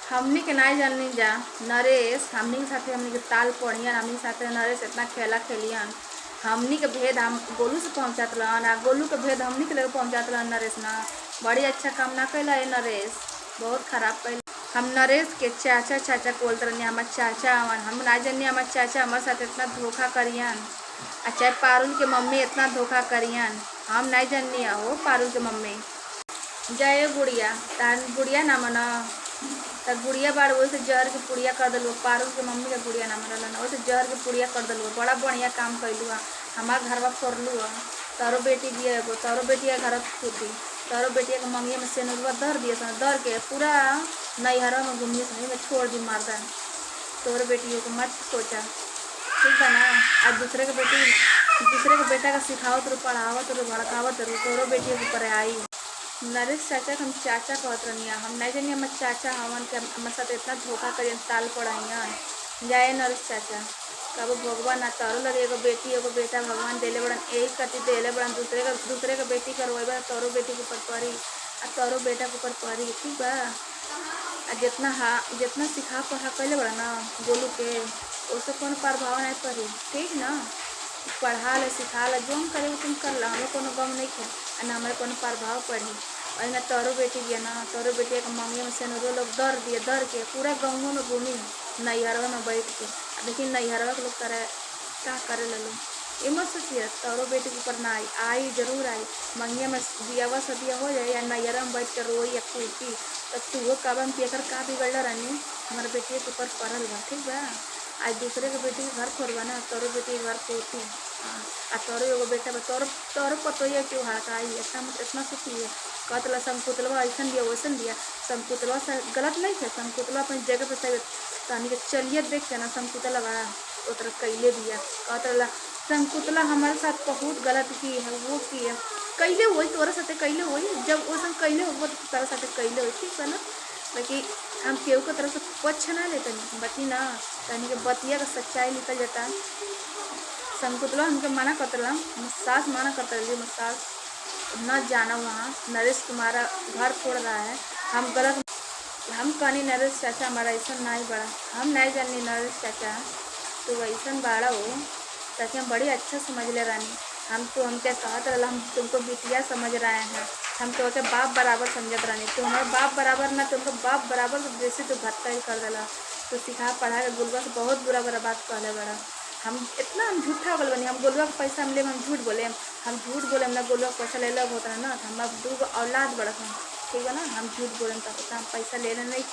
हमनी के नाई जाननी जा नरेश हमनी के साथे हमनी के ताल पढ़ियन हमनी के साथे नरेश इतना खेला खेलियन। हमनी के भेद हम गोलू से पहुँचात रहन आ गोलू के भेद हमनी के लेके पहुँचात रहन नरेश ना। बड़ी अच्छा काम ना कैला है नरेश, बहुत खराब कैल। हम नरेश के चाचा चाचा बोलते रहनी, हमार चाचा हम ना जानी हमार चाचा हमारे साथ इतना धोखा करियन। आ चाहे पारुल के मम्मी इतना धोखा करियन, हम नहीं जाननी हो पारुल के मम्मी। जय गुड़िया तार गुड़िया ना मना त गुड़िया बाड़ वही से जहर के पुड़िया कर दिलू। पारुल के मम्मी के गुड़िया ना मनल वही से जहर के पुड़िया कर दिलू। बड़ा बढ़िया काम कैलू है, हमार घरवा फोड़लू है। तारो बेटी दिया एगो, तारो बेटिया घर फूटी, तारो बेटिया के मंगिया में सेनुरवा दर दिया सन, दर के पूरा नैहरा में घूमिए सही में छोड़ दी मार दें। तोर बेटियों को मत सोचा, ठीक है ना। आज दूसरे के बेटा का सिखावत रू पढ़ावत रू भड़कावत रू तोरो बेटियों के ऊपर आई। नरेश चाचा के हम चाचा कहत रहनिया, हम नहीं जानी हमारे चाचा हमन के हमारे साथ इतना धोखा करियन ताल पढ़ाइयन। जाए नरेश चाचा कब भगवान ना तारो लगे एगो बेटी एगो बेटा भगवान देले बड़न, एक कति देले बड़न। दूसरे के बेटी करवाइबा तोरो बेटी के ऊपर पड़ी आ तोरो बेटा के ऊपर पड़ी, ठीक बा। आ जितना सिखा पढ़ा कैले बड़ा ना गोलू के उससे कौन प्रभाव नहीं पड़ी, ठीक ना। पढ़ा ले सिखा ले जो हम करे तुम कर ला, हमें कोनो गम नहीं खे आ ना हमारे कोनो प्रभाव पड़ी। और ना तोरो बेटी दिया ना, तोरो बेटी के मम्मी में से लोग दर दिए, दर के पूरा गाँव में घूमी नैहरवा में बैठ के। लेकिन नैहरवा के लोग करे क्या करे लो ये मत सोचिए तोरो बेटी के ऊपर ना आई जरूर आई। मंगिया में दियावा सदिया हो जाए या नैहरा में बैठ कर रोई या कूटी तब तू वो कबन पियकर का बिगड़ रानी हमारे बेटी के ऊपर पड़ल बा, ठीक बा। आज दूसरे के बेटी के घर फोड़बा ना, तोरो बेटी के घर फोड़ती आ तोरो एगो बेटा बा, तोरो पतोहिया क्यों हड़काई इतना सोचिए। कहतला संकुतलवा ऐसा दिया वैसन दिया, संकुतलवा से गलत नहीं थे। संकुतलवा अपनी जगह पर सही तानी के चलिए देख के ना संकुतला बड़ा वो तरह कैले दिया। कहतला संकुतला हमारे साथ बहुत गलत की है, वो की है कैले वही तोरा साथे कैले वही जब वो सब कैले हो तारा साथे कैले हो, ठीक है ना। लेकिन हम केहू के तरफ से पक्ष ना लेते बती ना तनी के बतिया का सच्चाई निकल जाता। संकुतला हमके मना करतला, सास मना करता रही सास न जाना वहाँ नरेश तुम्हारा घर फोड़ रहा है। हम गलत हम कहनी नरेश चाचा हमारा ऐसा नहीं बड़ा, हम नहीं जाननी नरेश चाचा तो ऐसा बड़ा हो चाचा हम बड़ी अच्छा समझ ले रानी। हम तो हमके कहत रहा हम तुमको बिटिया समझ रहे हैं, हम तो के बाप बराबर समझत रानी। तो हमारे बाप बराबर ना तुमको बाप बराबर जैसे तो भत्ता ही कर दिला। तो सिखा पढ़ा के गुलबा से बहुत बुरा बुरा बात कहले बड़ा। हम इतना हम झूठा बोल बनी, हम गोलुआ के पैसा हम ले हम झूठ बोले, हम झूठ बोले ना गोलुआ के पैसा ले लग होता है ना। हम अब 2 औलाद बड़ा ठीक है ना, हम झूठ बोले तब हम पैसा ले नहीं